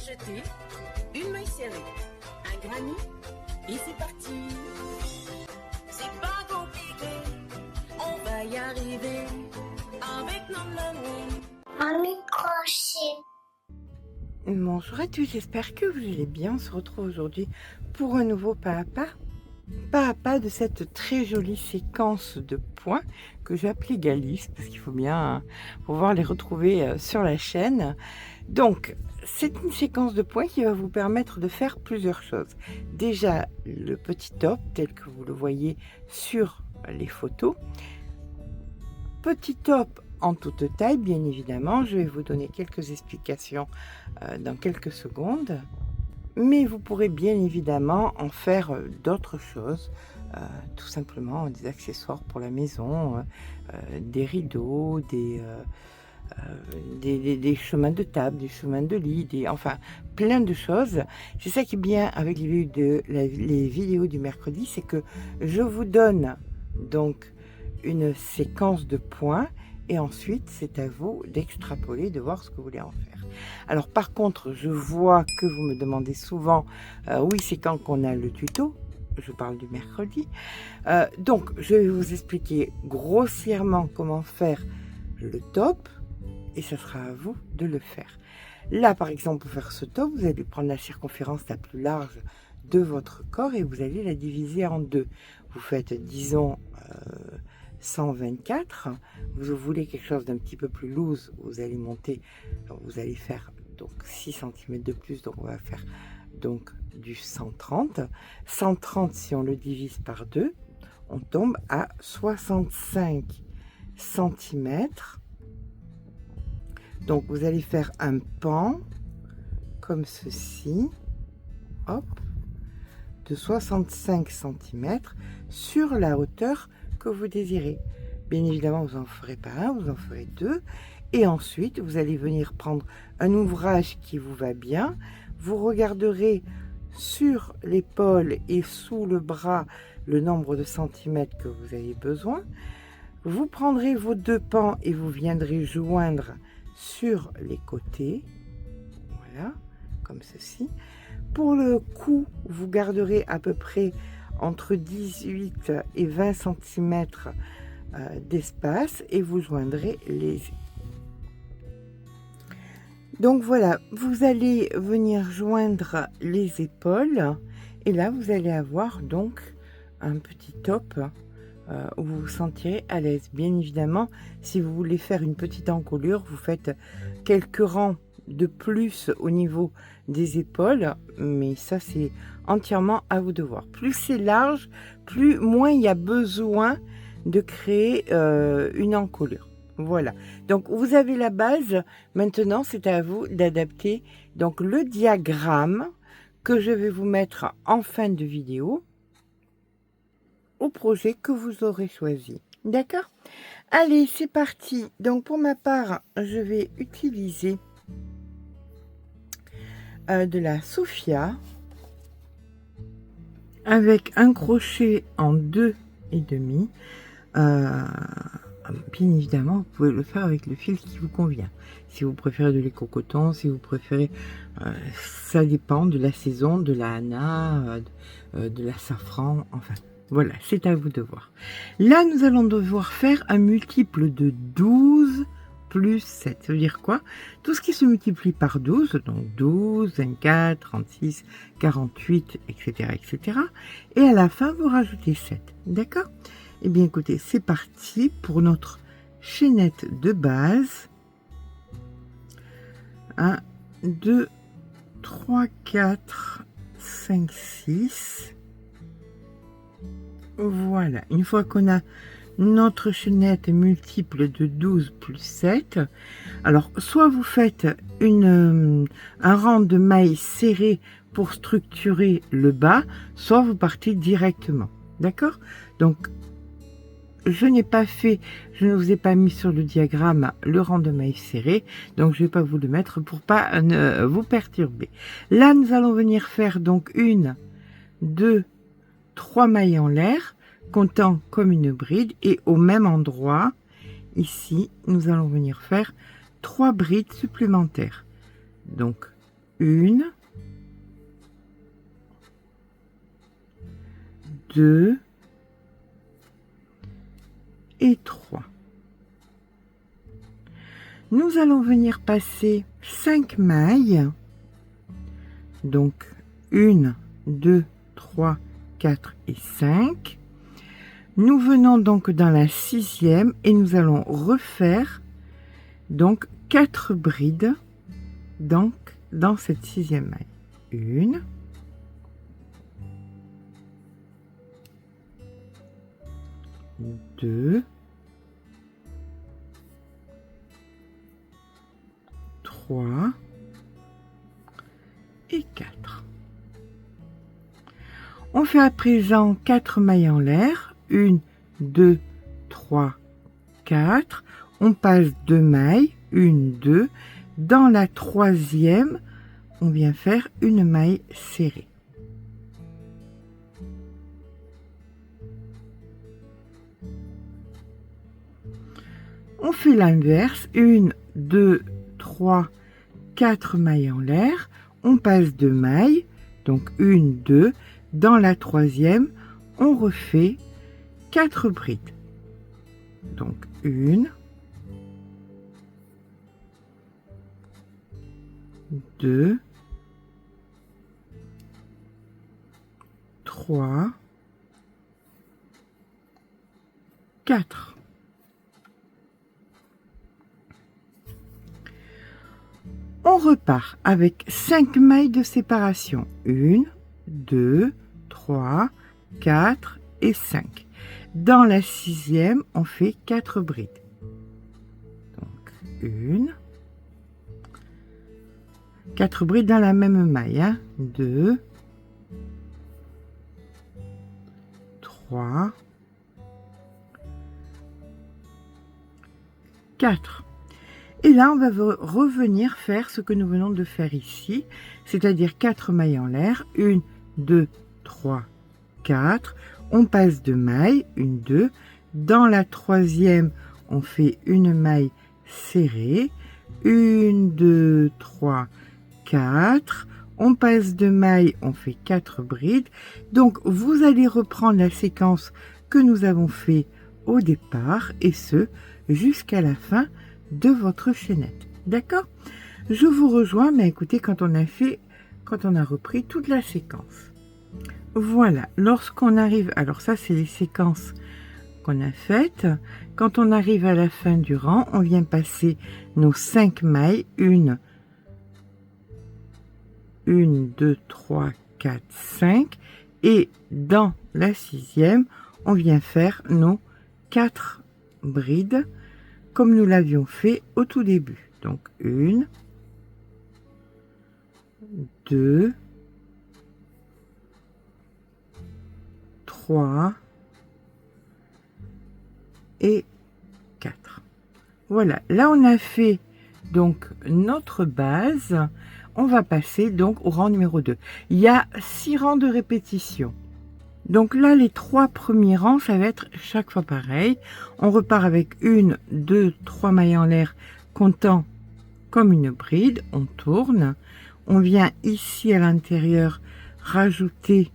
jeter, une maille serrée, un granit, et c'est parti. C'est pas compliqué, on va y arriver, avec nos mains. Un micro-chip. Bonjour à tous, j'espère que vous allez bien. On se retrouve aujourd'hui pour un nouveau pas à pas de cette très jolie séquence de points que j'ai appelée Galice, parce qu'il faut bien pouvoir les retrouver sur la chaîne. Donc, c'est une séquence de points qui va vous permettre de faire plusieurs choses. Déjà, le petit top, tel que vous le voyez sur les photos. Petit top en toute taille, bien évidemment. Je vais vous donner quelques explications dans quelques secondes. Mais vous pourrez bien évidemment en faire d'autres choses, tout simplement des accessoires pour la maison, des rideaux, des chemins de table, des chemins de lit, enfin plein de choses. C'est ça qui est bien avec les vidéos du mercredi, c'est que je vous donne donc une séquence de points et ensuite c'est à vous d'extrapoler, de voir ce que vous voulez en faire. Alors par contre, je vois que vous me demandez souvent, oui, c'est quand qu'on a le tuto, je parle du mercredi. Donc je vais vous expliquer grossièrement comment faire le top et ce sera à vous de le faire. Là par exemple, pour faire ce top, vous allez prendre la circonférence la plus large de votre corps et vous allez la diviser en deux. Vous faites, disons, 124. Vous voulez quelque chose d'un petit peu plus loose, vous allez monter, vous allez faire donc 6 cm de plus, donc on va faire donc du 130. 130, si on le divise par 2, on tombe à 65 cm. Donc vous allez faire un pan comme ceci, hop, de 65 cm sur la hauteur que vous désirez. Bien évidemment, vous en ferez pas un, vous en ferez deux. Et ensuite, vous allez venir prendre un ouvrage qui vous va bien. Vous regarderez sur l'épaule et sous le bras le nombre de centimètres que vous avez besoin. Vous prendrez vos deux pans et vous viendrez joindre sur les côtés. Voilà, comme ceci. Pour le cou, vous garderez à peu près entre 18 et 20 cm d'espace et vous joindrez les. Donc voilà, vous allez venir joindre les épaules et là vous allez avoir donc un petit top où vous vous sentirez à l'aise. Bien évidemment, si vous voulez faire une petite encolure, vous faites quelques rangs de plus au niveau des épaules, mais ça c'est entièrement à vous de voir. Plus c'est large, moins il y a besoin de créer une encolure. Voilà, donc vous avez la base. Maintenant c'est à vous d'adapter donc le diagramme que je vais vous mettre en fin de vidéo au projet que vous aurez choisi. D'accord? Allez, c'est parti. Donc pour ma part, je vais utiliser de la Sophia avec un crochet en 2,5. Bien évidemment, vous pouvez le faire avec le fil qui vous convient. Si vous préférez de l'éco-coton, si vous préférez, ça dépend de la saison, de la Hana, de la safran, enfin. Voilà, c'est à vous de voir. Là, nous allons devoir faire un multiple de 12 plus 7. Ça veut dire quoi? Tout ce qui se multiplie par 12, donc 12, 24, 36, 48, etc., etc. Et à la fin, vous rajoutez 7. D'accord? Eh bien, écoutez, c'est parti pour notre chaînette de base. 1, 2, 3, 4, 5, 6. Voilà, une fois qu'on a notre chaînette multiple de 12 plus 7, alors soit vous faites un rang de mailles serrées pour structurer le bas, soit vous partez directement. D'accord? Donc, je ne vous ai pas mis sur le diagramme le rang de mailles serrées, donc je ne vais pas vous le mettre pour pas vous perturber. Là, nous allons venir faire donc 1, 2, 3 mailles en l'air, comptant comme une bride, et au même endroit, ici, nous allons venir faire 3 brides supplémentaires. Donc, 1, 2 et 3. Nous allons venir passer 5 mailles. Donc 1, 2, 3, 4 et 5. Nous venons donc dans la 6e et nous allons refaire donc 4 brides donc dans cette 6e maille. 1, 2, 3 et 4. On fait à présent 4 mailles en l'air. 1, 2, 3, 4. On passe 2 mailles. 1, 2. Dans la 3e, on vient faire une maille serrée. On fait l'inverse. 1, 2, 3, 4 mailles en l'air. On passe 2 mailles. Donc 1, 2. Dans la 3e, on refait 4 brides. Donc 1, 2, 3, 4. On repart avec 5 mailles de séparation. 1, 2, 3, 4 et 5. Dans la 6e, on fait 4 brides. Donc 1, 4 brides dans la même maille. 2, 3, 4. Et là, on va revenir faire ce que nous venons de faire ici, c'est-à-dire 4 mailles en l'air. 1, 2, 3, 4. On passe 2 mailles. 1, 2. Dans la 3e, on fait une maille serrée. 1, 2, 3, 4. On passe 2 mailles, on fait 4 brides. Donc, vous allez reprendre la séquence que nous avons fait au départ, et ce, jusqu'à la fin de votre chaînette. D'accord? Je vous rejoins, mais écoutez, quand on a repris toute la séquence. Voilà, lorsqu'on arrive, alors ça c'est les séquences qu'on a faites. Quand on arrive à la fin du rang, on vient passer nos 5 mailles, 1, 2, 3, 4, 5, et dans la 6e, on vient faire nos 4 brides comme nous l'avions fait au tout début. Donc 1, 2, 3 et 4. Voilà, là on a fait donc notre base. On va passer donc au rang numéro 2. Il y a 6 rangs de répétition. Donc là, les 3 premiers rangs, ça va être chaque fois pareil. On repart avec 1, 2, 3 mailles en l'air, comptant comme une bride. On tourne. On vient ici à l'intérieur rajouter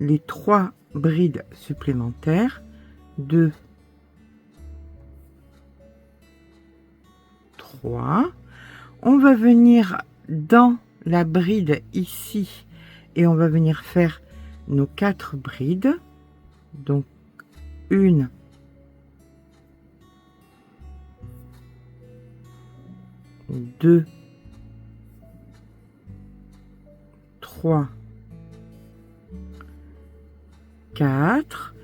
les 3 brides supplémentaires. 2, 3. On va venir dans la bride ici et on va venir faire nos 4 brides. Donc 1, 2, 3, 4.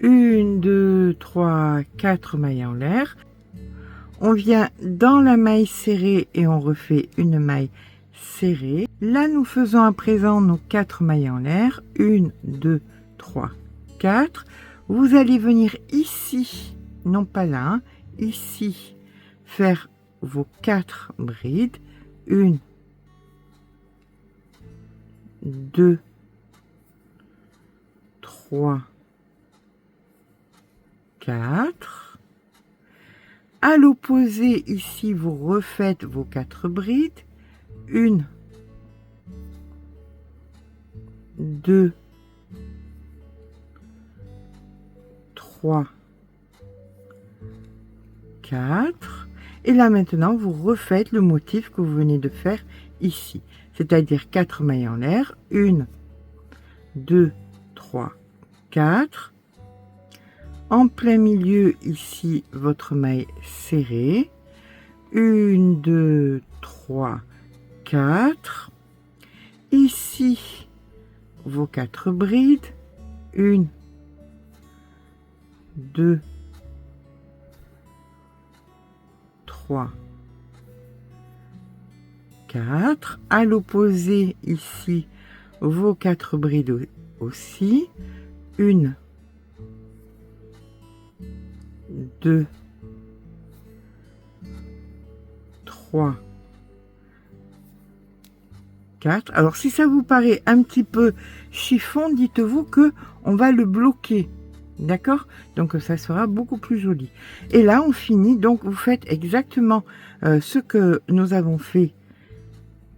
1, 2, 3, 4 mailles en l'air. On vient dans la maille serrée et on refait une maille serrée. Là, nous faisons à présent nos 4 mailles en l'air. 1, 2, 3, 4. Vous allez venir ici, non pas là, hein, ici, faire vos 4 brides. 1, 2, 3, 4. À l'opposé, ici, vous refaites vos 4 brides. 1, 2, 3, 4. Et là maintenant, vous refaites le motif que vous venez de faire ici. C'est-à-dire 4 mailles en l'air. 1, 2, 3, 4. En plein milieu, ici, votre maille serrée. 1, 2, 3, 4. Ici, vos 4 brides. 1, 2, 3, 4. À l'opposé, ici, vos 4 brides aussi. 1, 2, 3, 4. Alors, si ça vous paraît un petit peu chiffon, dites-vous que on va le bloquer. D'accord? Donc, ça sera beaucoup plus joli. Et là, on finit. Donc, vous faites exactement ce que nous avons fait.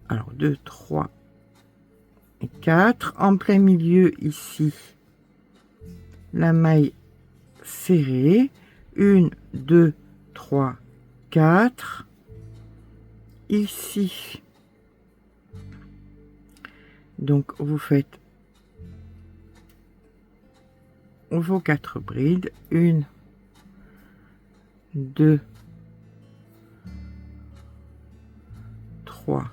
Alors, 2, 3 et 4. En plein milieu, ici, la maille serrée. 1, 2, 3, 4. Ici. Donc, vous faites vos 4 brides. 1, 2, 3,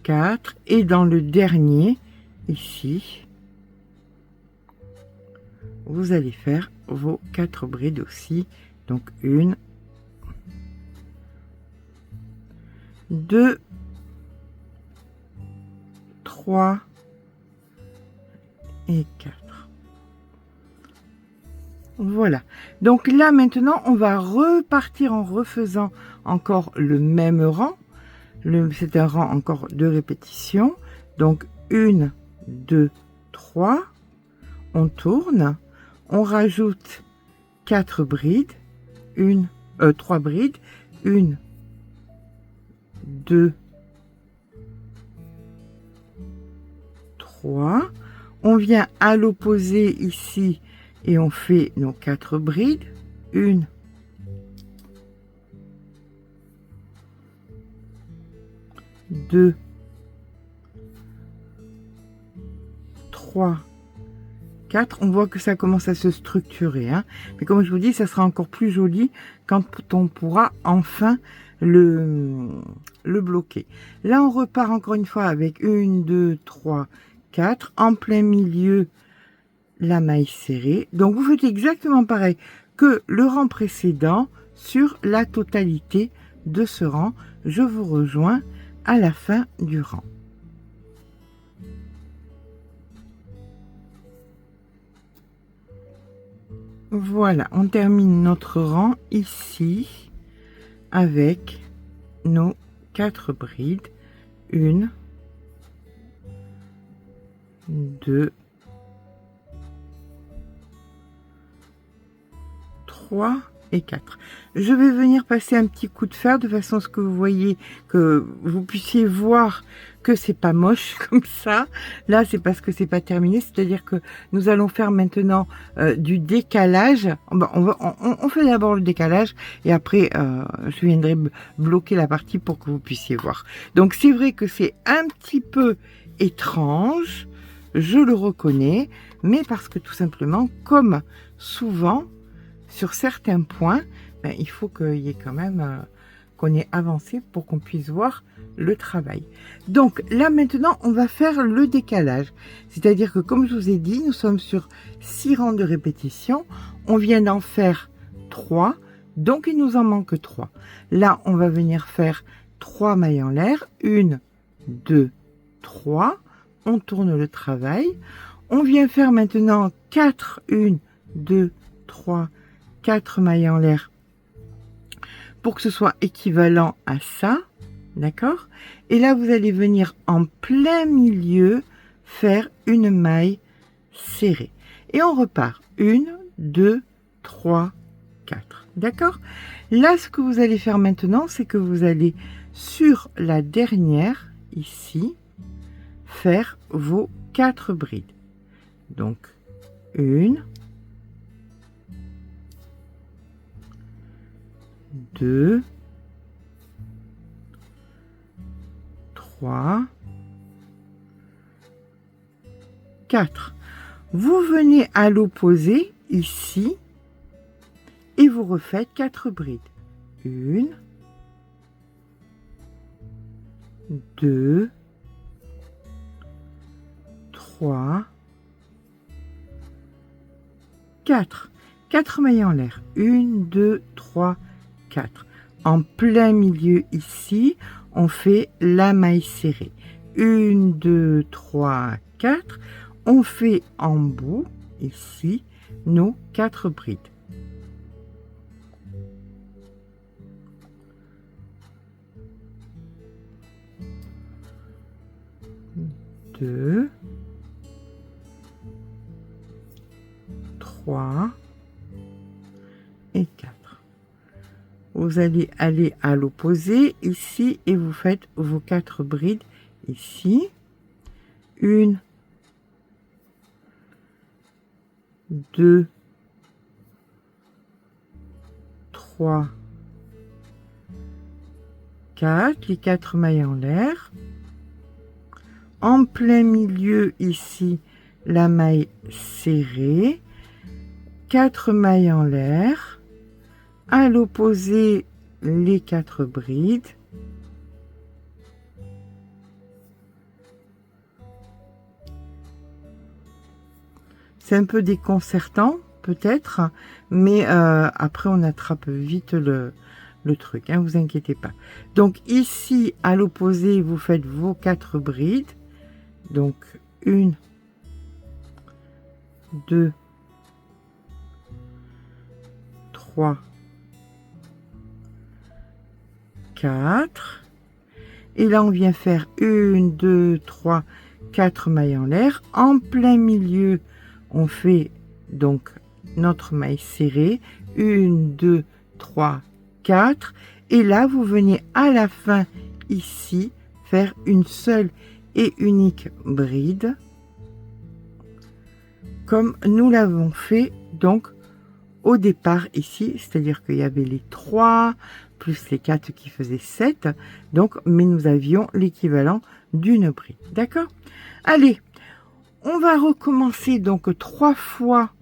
4. Et dans le dernier, ici, vous allez faire vos 4 brides aussi. Donc, 1, 2, 3 et 4. Voilà. Donc là, maintenant, on va repartir en refaisant encore le même rang. C'est un rang encore de répétition. Donc, 1, 2, 3. On tourne. On rajoute 4 brides. 3 brides. 1, 2, 3. On vient à l'opposé ici et on fait nos 4 brides. 1, 2, 3, 4. On voit que ça commence à se structurer, hein. Mais comme je vous dis, ça sera encore plus joli quand on pourra enfin le bloquer. Là, on repart encore une fois avec 1, 2, 3, 4. En plein milieu, la maille serrée. Donc, vous faites exactement pareil que le rang précédent sur la totalité de ce rang. Je vous rejoins à la fin du rang. Voilà, on termine notre rang ici avec nos 4 brides. 1, 2, 3 et 4. Je vais venir passer un petit coup de fer de façon à ce que vous voyez, que vous puissiez voir que c'est pas moche comme ça. Là, c'est parce que c'est pas terminé, c'est-à-dire que nous allons faire maintenant du décalage. On fait d'abord le décalage et après je viendrai bloquer la partie pour que vous puissiez voir. Donc c'est vrai que c'est un petit peu étrange, je le reconnais, mais parce que tout simplement, comme souvent sur certains points, il faut qu'il y ait quand même qu'on ait avancé pour qu'on puisse voir le travail. Donc là maintenant, on va faire le décalage. C'est-à-dire que comme je vous ai dit, nous sommes sur 6 rangs de répétition. On vient d'en faire 3, donc il nous en manque 3. Là, on va venir faire 3 mailles en l'air. 1, 2, 3. On tourne le travail. On vient faire maintenant 4, 1, 2, 3, 4 mailles en l'air pour que ce soit équivalent à ça, d'accord? Et là, vous allez venir en plein milieu faire une maille serrée. Et on repart. 1, 2, 3, 4. D'accord? Là, ce que vous allez faire maintenant, c'est que vous allez, sur la dernière, ici, faire vos 4 brides. Donc, 1, 2, 3, 4. Vous venez à l'opposé, ici, et vous refaites 4 brides. 1, 2, 3, 4. 4 mailles en l'air. 1, 2, 3, 4. En plein milieu ici, on fait la maille serrée. 1, 2, 3, 4. On fait en bout, ici, nos 4 brides. 2, 3 et 4. Vous allez aller à l'opposé ici et vous faites vos 4 brides ici. 1, 2, 3, 4, les 4 mailles en l'air. En plein milieu ici, la maille serrée, 4 mailles en l'air, à l'opposé les 4 brides, c'est un peu déconcertant peut-être, mais après on attrape vite le truc, hein, vous inquiétez pas. Donc ici à l'opposé vous faites vos 4 brides, donc 1, 2, 3, 4. Et là, on vient faire 1, 2, 3, 4 mailles en l'air. En plein milieu, on fait donc notre maille serrée. 1, 2, 3, 4. Et là, vous venez à la fin, ici, faire une seule et unique bride. Comme nous l'avons fait, donc, au départ ici, c'est-à-dire qu'il y avait les 3 plus les 4 qui faisaient 7, donc, mais nous avions l'équivalent d'une bride, d'accord? Allez, on va recommencer donc 3 fois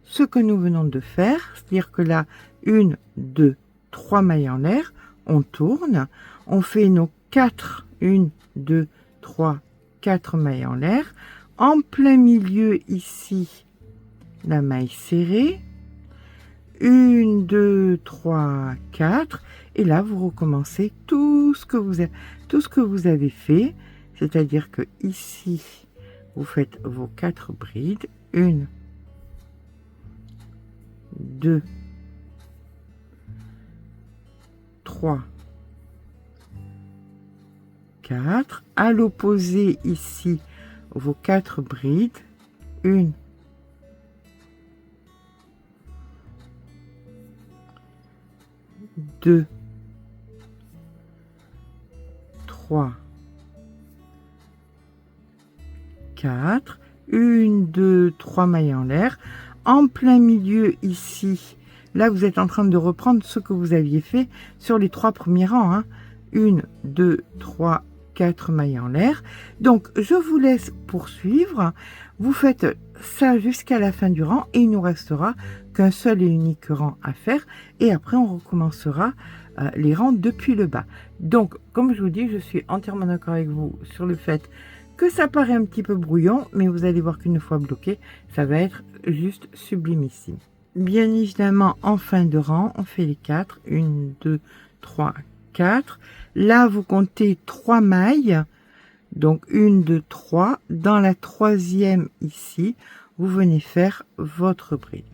ce que nous venons de faire, c'est-à-dire que là, 1, 2, 3 mailles en l'air, on tourne, on fait nos 4, 1, 2, 3, 4 mailles en l'air, en plein milieu ici, la maille serrée, 1, 2, 3, 4, et là vous recommencez tout ce que vous avez fait, c'est-à-dire que ici vous faites vos 4 brides, 1, 2, 3, 4, à l'opposé ici vos 4 brides, 1, 2, 3, 4, 1, 2, 3 mailles en l'air, en plein milieu ici, là vous êtes en train de reprendre ce que vous aviez fait sur les 3 premiers rangs, hein. 1, 2, 3, 4 mailles en l'air. Donc je vous laisse poursuivre, vous faites ça jusqu'à la fin du rang et il nous restera qu'un seul et unique rang à faire et après on recommencera les rangs depuis le bas. Donc comme je vous dis, je suis entièrement d'accord avec vous sur le fait que ça paraît un petit peu brouillon, mais vous allez voir qu'une fois bloqué, ça va être juste sublimissime. Bien évidemment, en fin de rang, on fait les 4, 1, 2, 3, 4. Là, vous comptez 3 mailles, donc 1, 2, 3. Dans la troisième ici, vous venez faire votre bride.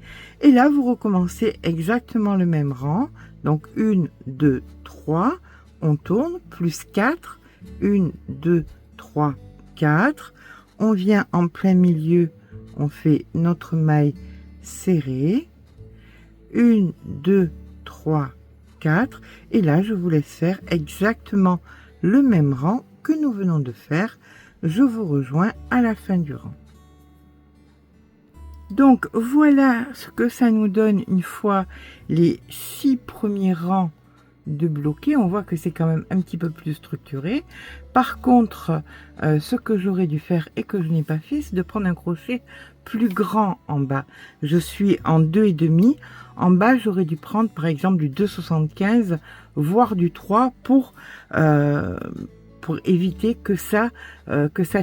Et là, vous recommencez exactement le même rang, donc 1, 2, 3. On tourne, plus 4, 1, 2, 3, 4. On vient en plein milieu, on fait notre maille serrée. 1, 2, 3, 4. Et là, je vous laisse faire exactement le même rang que nous venons de faire. Je vous rejoins à la fin du rang. Donc, voilà ce que ça nous donne une fois les 6 premiers rangs de bloquer. On voit que c'est quand même un petit peu plus structuré. Par contre, ce que j'aurais dû faire et que je n'ai pas fait, c'est de prendre un crochet plus grand en bas. Je suis en 2,5. En bas, j'aurais dû prendre par exemple du 2,75 voire du 3 pour éviter que ça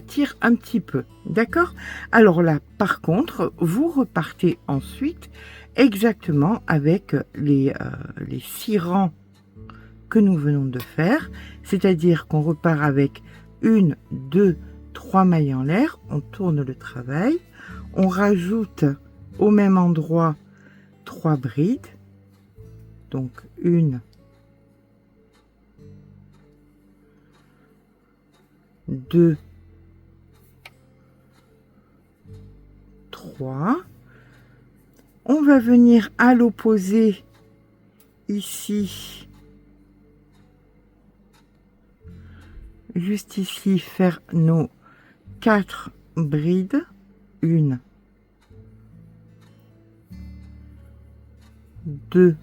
tire un petit peu. D'accord? Alors là, par contre, vous repartez ensuite exactement avec les 6 rangs que nous venons de faire, c'est-à-dire qu'on repart avec 1, 2, 3 mailles en l'air, on tourne le travail, on rajoute au même endroit 3 brides, donc 1, 2, 3. On va venir à l'opposé ici, juste ici, faire nos 4 brides. 1, 2,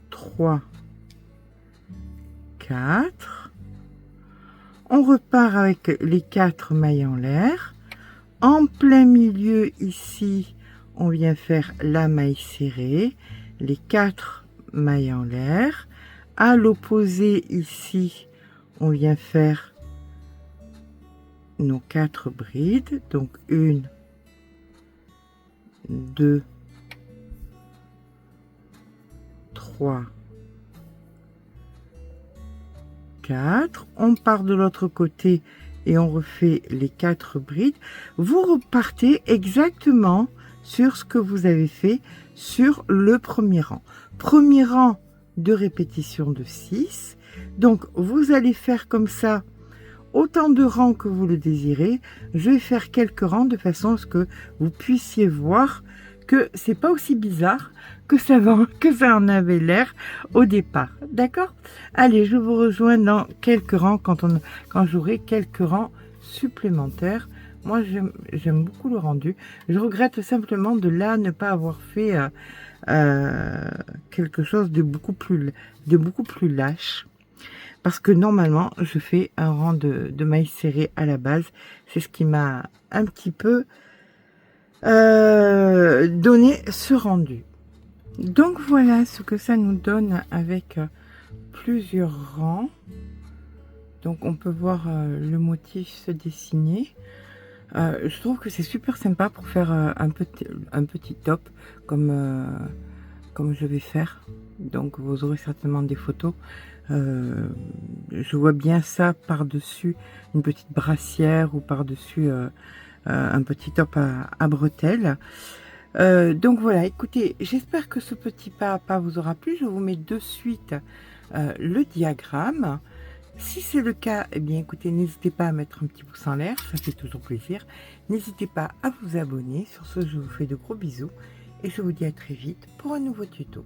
3, 4. On repart avec les 4 mailles en l'air. En plein milieu ici, on vient faire la maille serrée, les 4 mailles en l'air. À l'opposé ici, on vient faire nos 4 brides, donc 1, 2, 3, 4. On part de l'autre côté et on refait les 4 brides. Vous repartez exactement sur ce que vous avez fait sur le premier rang. Premier rang de répétition de 6. Donc vous allez faire comme ça autant de rangs que vous le désirez. Je vais faire quelques rangs de façon à ce que vous puissiez voir que c'est pas aussi bizarre que ça en avait l'air au départ. D'accord? Allez, je vous rejoins dans quelques rangs quand j'aurai quelques rangs supplémentaires. Moi, j'aime beaucoup le rendu. Je regrette simplement de là ne pas avoir fait quelque chose de beaucoup plus lâche. Parce que normalement, je fais un rang de mailles serrées à la base. C'est ce qui m'a un petit peu donné ce rendu. Donc voilà ce que ça nous donne avec plusieurs rangs. Donc on peut voir le motif se dessiner. Je trouve que c'est super sympa pour faire un petit top comme je vais faire. Donc vous aurez certainement des photos. Je vois bien ça par-dessus une petite brassière ou par-dessus un petit top à bretelles. Donc voilà, écoutez, j'espère que ce petit pas à pas vous aura plu. Je vous mets de suite le diagramme. Si c'est le cas, eh bien écoutez, n'hésitez pas à mettre un petit pouce en l'air, ça fait toujours plaisir. N'hésitez pas à vous abonner. Sur ce, je vous fais de gros bisous et je vous dis à très vite pour un nouveau tuto.